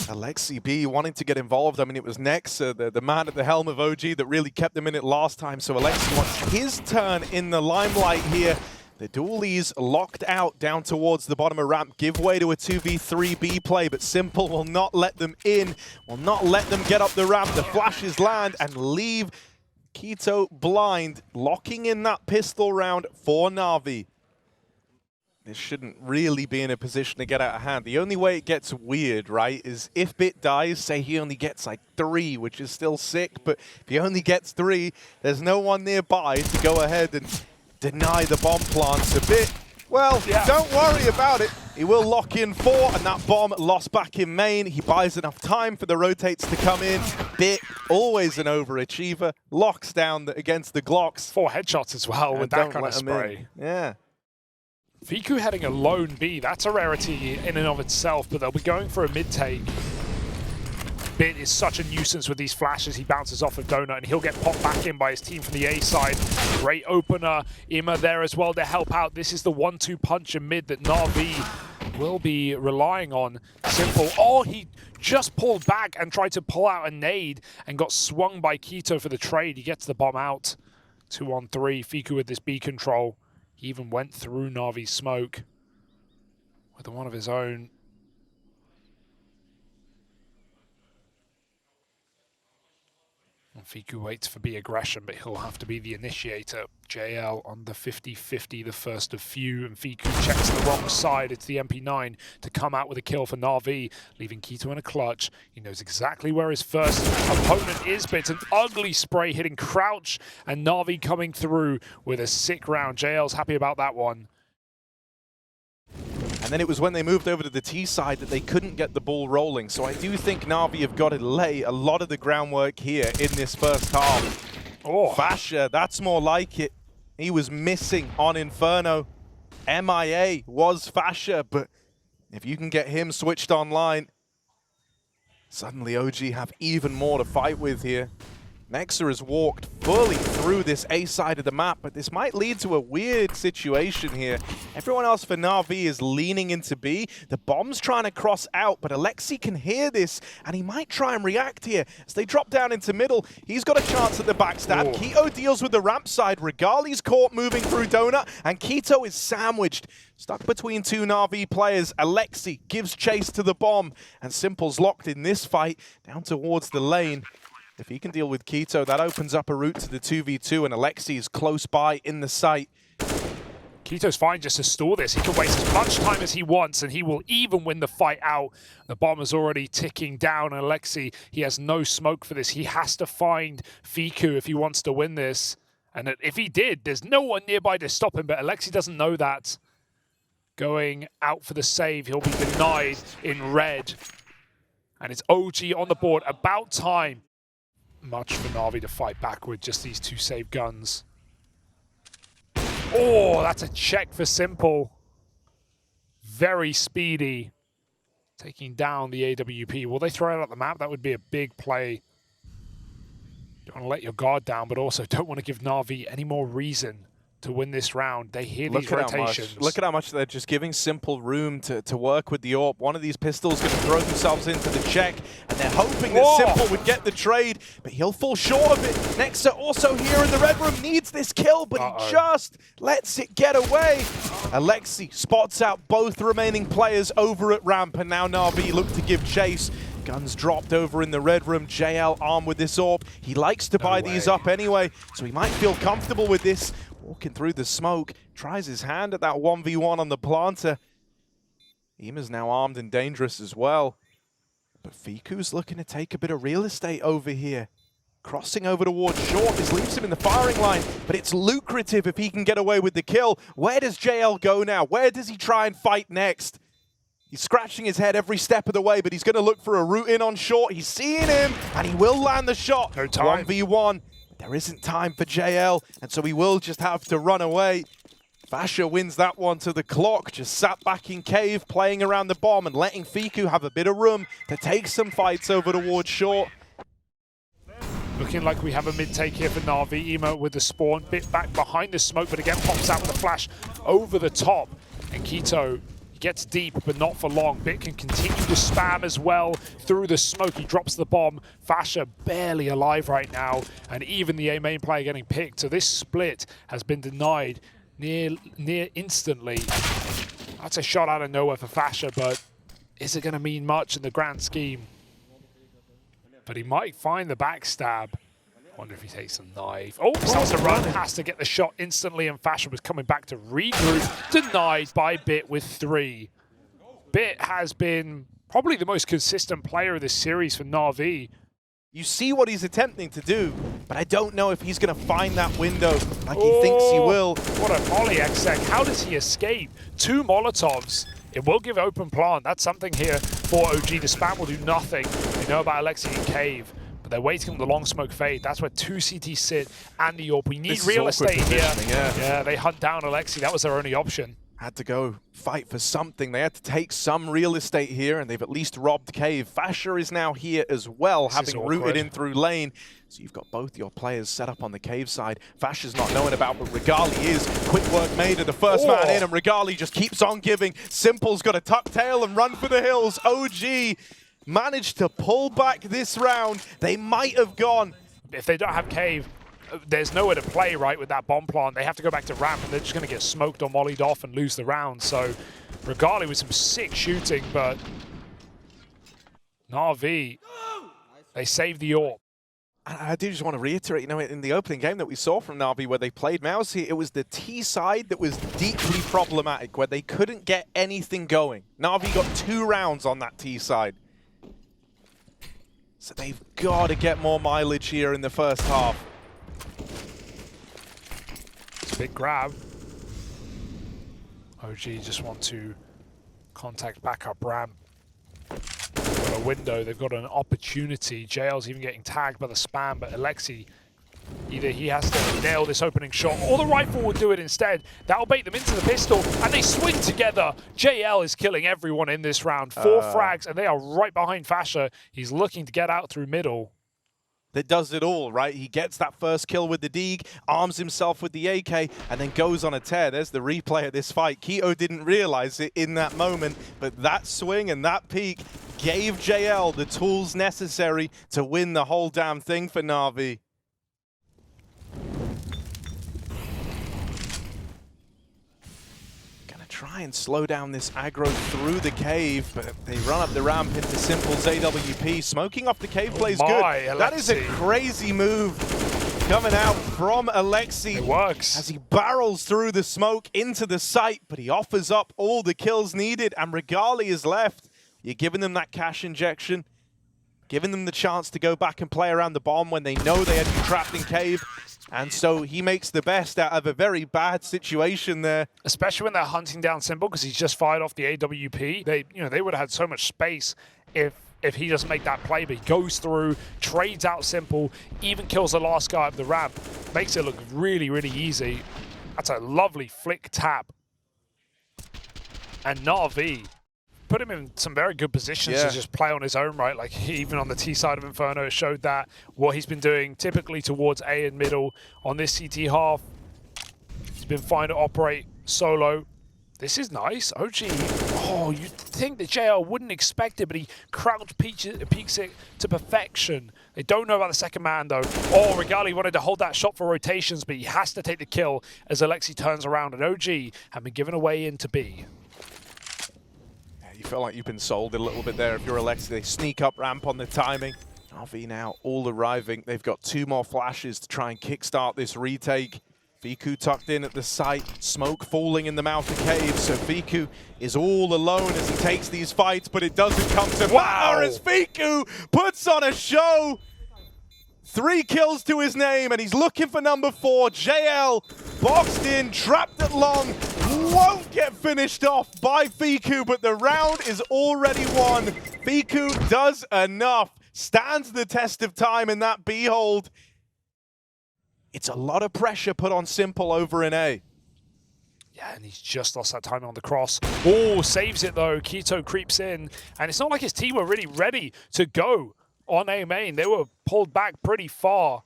Alexi B wanting to get involved. I mean, it was Nexa, the man at the helm of OG, that really kept them in it last time. So Alexi wants his turn in the limelight here. The dualies locked out down towards the bottom of ramp, give way to a 2v3 B play, but Simple will not let them in, will not let them get up the ramp. The flashes land and leave Keto blind, locking in that pistol round for NaVi. This shouldn't really be in a position to get out of hand. The only way it gets weird, right, is if Bit dies, say he only gets like 3, which is still sick, but if he only gets 3, there's no one nearby to go ahead and deny the bomb plants a bit. Well, don't worry about it. He will lock in 4, and that bomb lost back in main. He buys enough time for the rotates to come in. Bit, always an overachiever, locks down against the Glocks. 4 headshots as well with that kind of spray. Yeah. Fiku heading a lone B, that's a rarity in and of itself, but they'll be going for a mid-take. Bit is such a nuisance with these flashes. He bounces off of Donut and he'll get popped back in by his team from the A side. Great opener. Ima there as well to help out. This is the 1-2 punch in mid that NaVi will be relying on. Simple. Oh, he just pulled back and tried to pull out a nade and got swung by Keto for the trade. He gets the bomb out. 2-on-3. Fiku with this B control. He even went through NaVi's smoke with one of his own. And Fiku waits for B aggression, but he'll have to be the initiator. JL on the 50-50, the first of few, and Fiku checks the wrong side. It's the MP9 to come out with a kill for NaVi, leaving Keto in a clutch. He knows exactly where his first opponent is, but it's an ugly spray hitting Crouch, and NaVi coming through with a sick round. JL's happy about that one. And then it was when they moved over to the T side that they couldn't get the ball rolling. So I do think NaVi have got to lay a lot of the groundwork here in this first half. Oh, Fasha, that's more like it. He was missing on Inferno. MIA was Fasha, but if you can get him switched online, suddenly OG have even more to fight with here. Nexa has walked fully through this A side of the map, but this might lead to a weird situation here. Everyone else for NaVi is leaning into B. The bomb's trying to cross out, but Alexi can hear this, and he might try and react here. As they drop down into middle, he's got a chance at the backstab. Keto deals with the ramp side. Regali's caught moving through Donut, and Keto is sandwiched. Stuck between 2 NaVi players. Alexi gives chase to the bomb, and Simple's locked in this fight down towards the lane. If he can deal with Keto, that opens up a route to the 2v2, and Alexi is close by in the site. Keto's fine just to stall this. He can waste as much time as he wants, and he will even win the fight out. The bomb is already ticking down, and Alexi, he has no smoke for this. He has to find Fiku if he wants to win this. And if he did, there's no one nearby to stop him, but Alexi doesn't know that. Going out for the save, he'll be denied in red. And it's OG on the board, about time. Much for NaVi to fight back with just these 2 save guns. Oh, that's a check for Simple. Very speedy. Taking down the AWP. Will they throw it out the map? That would be a big play. Don't want to let your guard down, but also don't want to give NaVi any more reason to win this round. They hear these rotations. Look at how much they're just giving Simple room to work with the AWP. One of these pistols going to throw themselves into the check, and they're hoping that Simple would get the trade, but he'll fall short of it. Nexa also here in the red room needs this kill, but he just lets it get away. Alexi spots out both remaining players over at ramp, and now NaVi look to give chase. Guns dropped over in the red room. JL armed with this AWP. He likes to buy these up anyway, so he might feel comfortable with this. walking through the smoke, tries his hand at that 1v1 on the planter. EMA's now armed and dangerous as well. But Fiku's looking to take a bit of real estate over here. Crossing over towards short, this leaves him in the firing line, but it's lucrative if he can get away with the kill. Where does JL go now? Where does he try and fight next? He's scratching his head every step of the way, but he's going to look for a route in on short. He's seeing him, and he will land the shot. No time. 1v1. There isn't time for JL, and so he will just have to run away. Fasha wins that one to the clock, just sat back in cave, playing around the bomb and letting Fiku have a bit of room to take some fights over towards short. Looking like we have a mid-take here for NaVi. EMA with the spawn, bit back behind the smoke, but again pops out with a flash over the top. And Keto gets deep, but not for long. Bit can continue to spam as well through the smoke. He drops the bomb. Fasha barely alive right now, and even the A main player getting picked. So this split has been denied near instantly. That's a shot out of nowhere for Fasha, but is it going to mean much in the grand scheme? But he might find the backstab. Wonder if he takes a knife. Oh, starts to run, has to get the shot instantly, and Fasha was coming back to regroup. Denied by Bit with 3. Bit has been probably the most consistent player of this series for NaVi. You see what he's attempting to do, but I don't know if he's going to find that window like he thinks he will. What a volley, Exec. How does he escape? 2 Molotovs. It will give open plant. That's something here for OG. The spam will do nothing. They know about Alexi and Cave, but they're waiting on the long smoke fade. That's where 2 CT sit and the AWP. We need real estate here. Yeah, they hunt down Alexi. That was their only option. Had to go fight for something. They had to take some real estate here, and they've at least robbed Cave. Fasha is now here as well, having rooted in through lane. So you've got both your players set up on the Cave side. Fasha's not knowing about what Regali is. Quick work made of the first man in, and Regali just keeps on giving. Simple's got a tuck tail and run for the hills. OG managed to pull back this round. They might have gone. If they don't have Cave, there's nowhere to play, right, with that bomb plant. They have to go back to ramp, and they're just going to get smoked or mollied off and lose the round. So Regali with some sick shooting, but NaVi, they saved the AWP. I do just want to reiterate, you know, in the opening game that we saw from NaVi where they played Mousy, it was the T side that was deeply problematic, where they couldn't get anything going. NaVi got 2 rounds on that T side. So they've got to get more mileage here in the first half. Big grab. OG just want to contact backup ramp. They've got a window, they've got an opportunity. JL's even getting tagged by the spam, but Alexi, either he has to nail this opening shot or the rifle will do it instead. That'll bait them into the pistol, and they swing together. JL is killing everyone in this round. 4 frags, and they are right behind Fasha. He's looking to get out through middle. That does it all, right? He gets that first kill with the Deeg, arms himself with the AK, and then goes on a tear. There's the replay of this fight. Keto didn't realize it in that moment, but that swing and that peek gave JL the tools necessary to win the whole damn thing for NaVi. Try and slow down this aggro through the cave, but they run up the ramp into Simple's AWP. Smoking off the cave plays good. Alexi. That is a crazy move coming out from Alexi. It works. As he barrels through the smoke into the site, but he offers up all the kills needed, and Regali is left. You're giving them that cash injection, giving them the chance to go back and play around the bomb when they know they had you trapped in cave. And so he makes the best out of a very bad situation there. Especially when they're hunting down Simple, because he's just fired off the AWP. They would have had so much space if he doesn't make that play, but he goes through, trades out Simple, even kills the last guy up the ramp. Makes it look really, really easy. That's a lovely flick tap. And NaVi put him in some very good positions to just play on his own, right? Like, even on the T side of Inferno, it showed that what he's been doing typically towards A and middle. On this CT half, he's been fine to operate solo. This is nice. OG, oh, you'd think that JL wouldn't expect it, but he crouch peeks it to perfection. They don't know about the second man, though. Oh, Regali wanted to hold that shot for rotations, but he has to take the kill as Alexi turns around, and OG have been given away into B. You feel like you've been sold a little bit there if you're Alexi. They sneak up ramp on the timing. NaVi now all arriving. They've got 2 more flashes to try and kickstart this retake. Fiku tucked in at the site, smoke falling in the mouth of cave, so Fiku is all alone as he takes these fights, but it doesn't come to matter as Fiku puts on a show. 3 kills to his name, and he's looking for number 4. JL boxed in, trapped at long, won't get finished off by Fiku, but the round is already won. Fiku does enough, stands the test of time in that B-hold. It's a lot of pressure put on Simple over in A. Yeah, and he's just lost that timing on the cross. Oh, saves it though. Keto creeps in, and it's not like his team were really ready to go on A main. They were pulled back pretty far.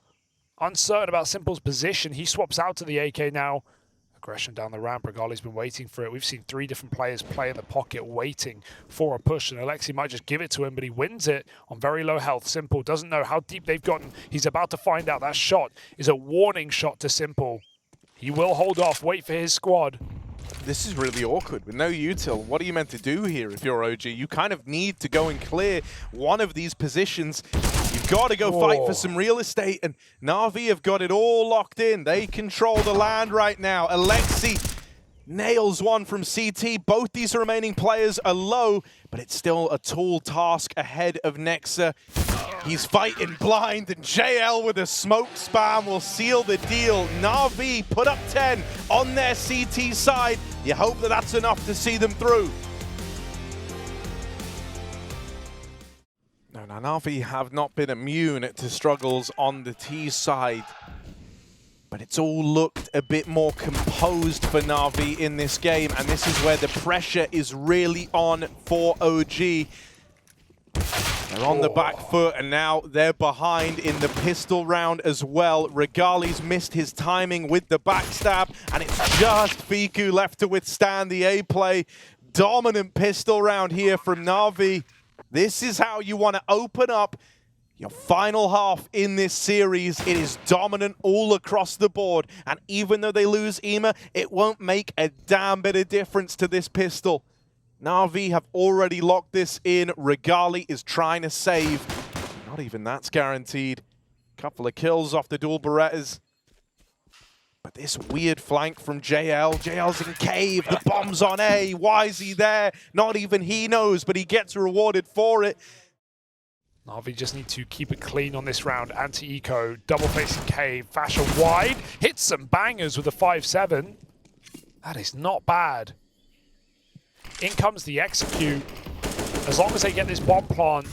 Uncertain about Simple's position. He swaps out to the AK now. Aggression down the ramp. Regali's been waiting for it. We've seen 3 different players play in the pocket waiting for a push, and Alexi might just give it to him, but he wins it on very low health. Simple doesn't know how deep they've gotten. He's about to find out. That shot is a warning shot to Simple. He will hold off, wait for his squad. This is really awkward. With no util, what are you meant to do here if you're OG? You kind of need to go and clear one of these positions. You've got to go fight for some real estate, and NaVi have got it all locked in. They control the land right now. Alexi nails one from CT. Both these remaining players are low, but it's still a tall task ahead of Nexa. He's fighting blind, and JL with a smoke spam will seal the deal. NaVi put up 10 on their CT side. You hope that that's enough to see them through. No, NaVi have not been immune to struggles on the T side, but it's all looked a bit more composed for NaVi in this game, and this is where the pressure is really on for OG. They're on the back foot, and now they're behind in the pistol round as well. Regali's missed his timing with the backstab, and it's just Fiku left to withstand the A play. Dominant pistol round here from NaVi. This is how you want to open up your final half in this series. It is dominant all across the board, and even though they lose Ema, it won't make a damn bit of difference to this pistol. NaVi have already locked this in. Regali is trying to save. Not even that's guaranteed. Couple of kills off the dual Berettas. But this weird flank from JL. JL's in cave. The bomb's on A. Why is he there? Not even he knows, but he gets rewarded for it. NaVi just need to keep it clean on this round. Anti-eco, double facing cave. Fasher wide. Hits some bangers with a 5-7. That is not bad. In comes the execute. As long as they get this bomb plant,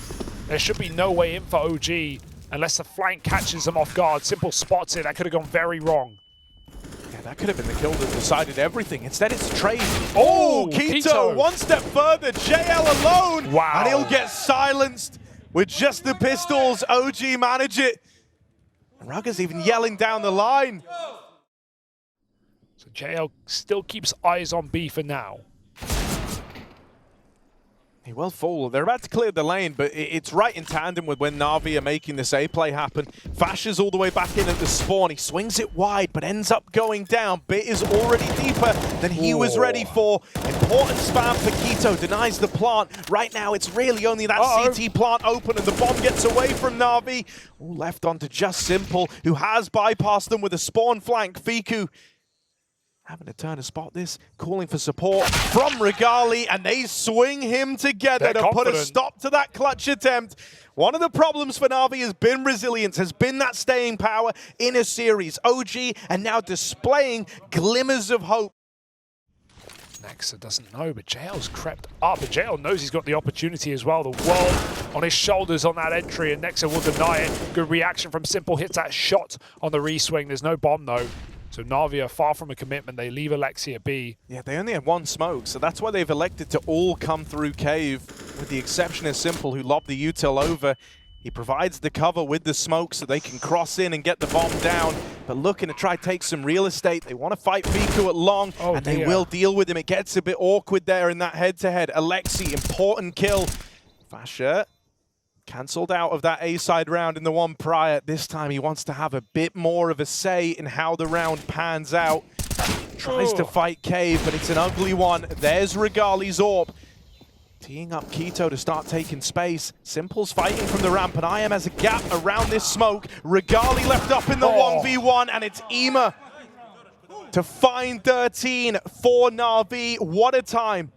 there should be no way in for OG unless the flank catches them off guard. Simple spots it. That could have gone very wrong. Yeah, that could have been the kill that decided everything. Instead, it's trade. Oh, Keto, one step further. JL alone. Wow. And he'll get silenced with just the pistols. OG manage it. Rugger's even yelling down the line. So JL still keeps eyes on B for now. He will fall. They're about to clear the lane, but it's right in tandem with when NaVi are making this A play happen. Fasher's all the way back in at the spawn. He swings it wide, but ends up going down. Bit is already deeper than he was ready for. Important spam for Keto. Denies the plant. Right now, it's really only that CT plant open, and the bomb gets away from NaVi. All left onto just Simple, who has bypassed them with a spawn flank. Fiku having to turn to spot this, calling for support from Regali, and they swing him together to put a stop to that clutch attempt. One of the problems for NaVi has been resilience, has been that staying power in a series. OG and now displaying glimmers of hope. Nexa doesn't know, but JL's crept up, and JL knows he's got the opportunity as well. The world on his shoulders on that entry, and Nexa will deny it. Good reaction from Simple, hits that shot on the re-swing. There's no bomb though. So NaVi are far from a commitment. They leave Alexi at B. Yeah, they only have one smoke, so that's why they've elected to all come through cave, with the exception of Simple, who lobbed the util over. He provides the cover with the smoke so they can cross in and get the bomb down, but looking to try take some real estate. They want to fight Fiku at long, and they will deal with him. It gets a bit awkward there in that head-to-head. Alexi, important kill. Fasher cancelled out of that A-side round in the one prior. This time he wants to have a bit more of a say in how the round pans out. Tries to fight Cave, but it's an ugly one. There's Regali's AWP. Teeing up Keto to start taking space. Simple's fighting from the ramp, and IEM has a gap around this smoke. Regali left up in the 1v1, and it's Ema to find 13 for NaVi. What a time.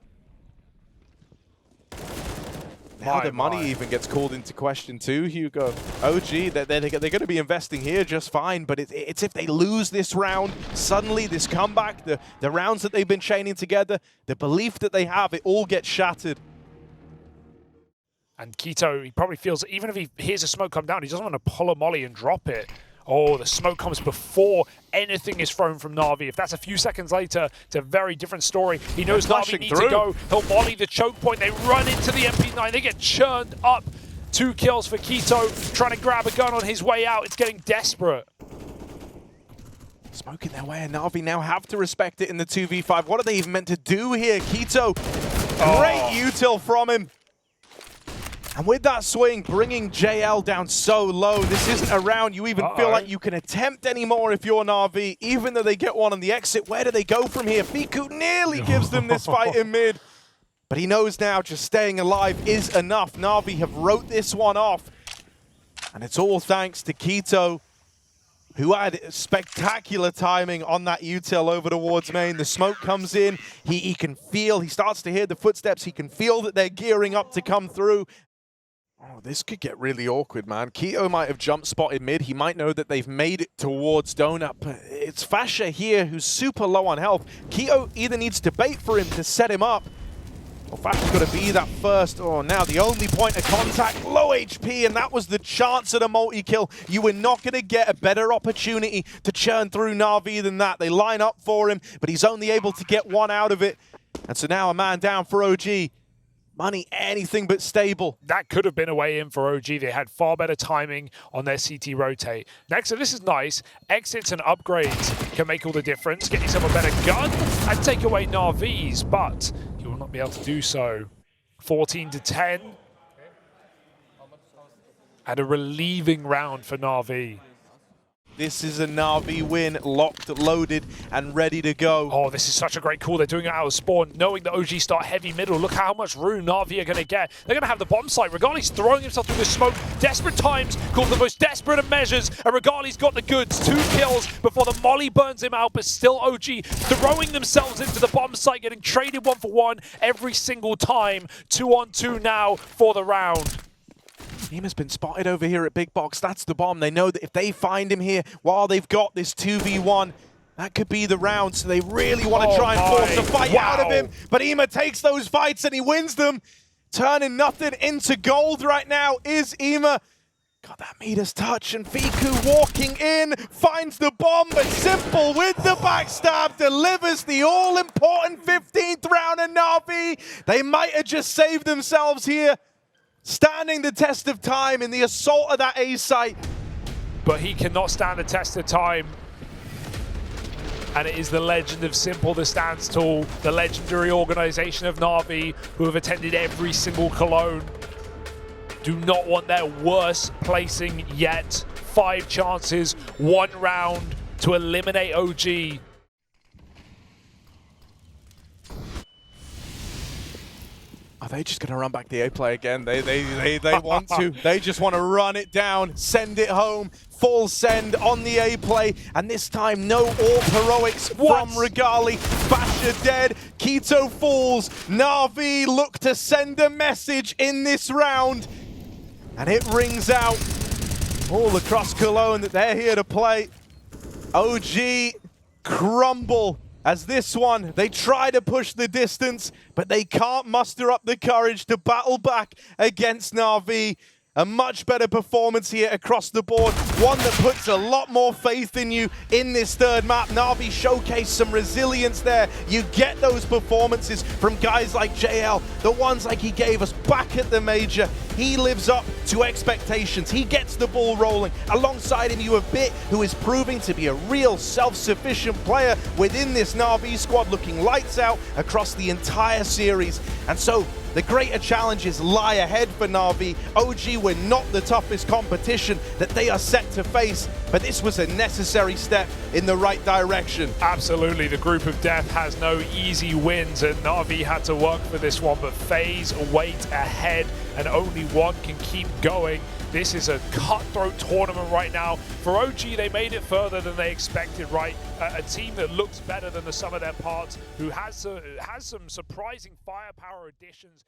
Now the money even gets called into question too, Hugo. OG, they're going to be investing here just fine, but it's if they lose this round, suddenly this comeback, the rounds that they've been chaining together, the belief that they have, it all gets shattered. And Keto, he probably feels, even if he hears a smoke come down, he doesn't want to pull a molly and drop it. Oh, the smoke comes before anything is thrown from NaVi. If that's a few seconds later, it's a very different story. He knows NaVi needs to go. He'll molly the choke point. They run into the MP9. They get churned up. 2 kills for Keto, trying to grab a gun on his way out. It's getting desperate. Smoking their way, and NaVi now have to respect it in the 2v5. What are they even meant to do here? Keto, great util from him. And with that swing, bringing JL down so low, this isn't a round you even feel like you can attempt anymore if you're NaVi, even though they get one on the exit. Where do they go from here? Fiku nearly gives them this fight in mid. But he knows now just staying alive is enough. NaVi have wrote this one off. And it's all thanks to Keto, who had spectacular timing on that util over towards main. The smoke comes in. He can feel, he starts to hear the footsteps. He can feel that they're gearing up to come through. Oh, this could get really awkward, man. Keto might have jump spotted mid. He might know that they've made it towards Donut, but it's Fasha here who's super low on health. Keto either needs to bait for him to set him up, or Fasha's got to be that first. Oh, now the only point of contact, low HP, and that was the chance at a multi-kill. You were not going to get a better opportunity to churn through NaVi than that. They line up for him, but he's only able to get one out of it. And so now a man down for OG. Money anything but stable. That could have been a way in for OG. They had far better timing on their CT rotate. Next, so this is nice. Exits and upgrades can make all the difference. Get yourself a better gun and take away NaVi's, but you will not be able to do so. 14-10. And a relieving round for NaVi. This is a NaVi win, locked, loaded, and ready to go. Oh, this is such a great call. They're doing it out of spawn, knowing that OG start heavy middle. Look how much room NaVi are going to get. They're going to have the bomb site. Regali's throwing himself through the smoke. Desperate times, called the most desperate of measures, and Regali's got the goods. 2 kills before the molly burns him out, but still OG throwing themselves into the bomb site, getting traded 1-for-1 every single time. 2-on-2 now for the round. Team has been spotted over here at Big Box. That's the bomb. They know that if they find him here while they've got this 2v1, that could be the round. So they really want to try and force a fight out of him. But IEM takes those fights and he wins them. Turning nothing into gold right now is IEM. Got that Midas touch, and Fiku walking in, finds the bomb, but Simple with the backstab delivers the all-important 15th round of NaVi. They might have just saved themselves here, standing the test of time in the assault of that A site. But he cannot stand the test of time. And it is the legend of Simple that stands tall, the legendary organization of NaVi, who have attended every single Cologne. Do not want their worst placing yet. 5 chances, 1 round to eliminate OG. Are they just going to run back the A play again? They want to. They just want to run it down, send it home, full send on the A play, and this time no AWP heroics from Regali. Fasha dead, Keto falls. NaVi look to send a message in this round, and it rings out all across Cologne that they're here to play. OG crumble. As this one, they try to push the distance, but they can't muster up the courage to battle back against NaVi. A much better performance here across the board. One that puts a lot more faith in you in this third map. NaVi showcased some resilience there. You get those performances from guys like JL, the ones like he gave us back at the major. He lives up to expectations. He gets the ball rolling. Alongside him, you have Bit, who is proving to be a real self-sufficient player within this NaVi squad, looking lights out across the entire series. And so, the greater challenges lie ahead for NaVi. OG were not the toughest competition that they are set to face, but this was a necessary step in the right direction. Absolutely, the group of death has no easy wins, and NaVi had to work for this one, but FaZe wait ahead, and only one can keep going. This is a cutthroat tournament right now. For OG, they made it further than they expected, right? A team that looks better than the sum of their parts, who has some surprising firepower additions.